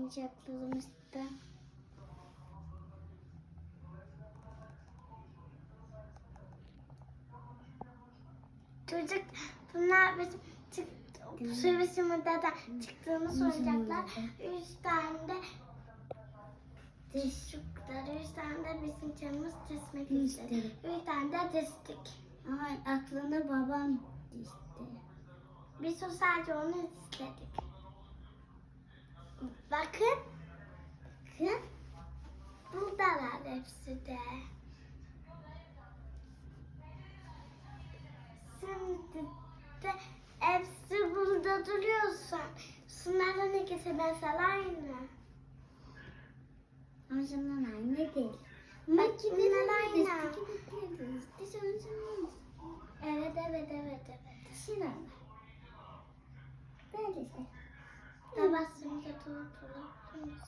oyuncaklarım işte. Çocuk bunlar bizim Sivrisima'da çıktığımız oyuncaklar. 3 tane de çocuklar, 3 tane de bizim canımız çizmek istedi. 3 tane de çizdik. Ama aklına babam çizdi. Biz o sadece onu istedik. Bakın. Bakın. Buradalar hepsi de. Şimdi de hepsi burada duruyorsa şunlardan ikisi mesela aynı. Ama şunlar aynı değil. Bak bunlar aynı. Evet. Şunlar. Böylece. Tabasımıza doğru.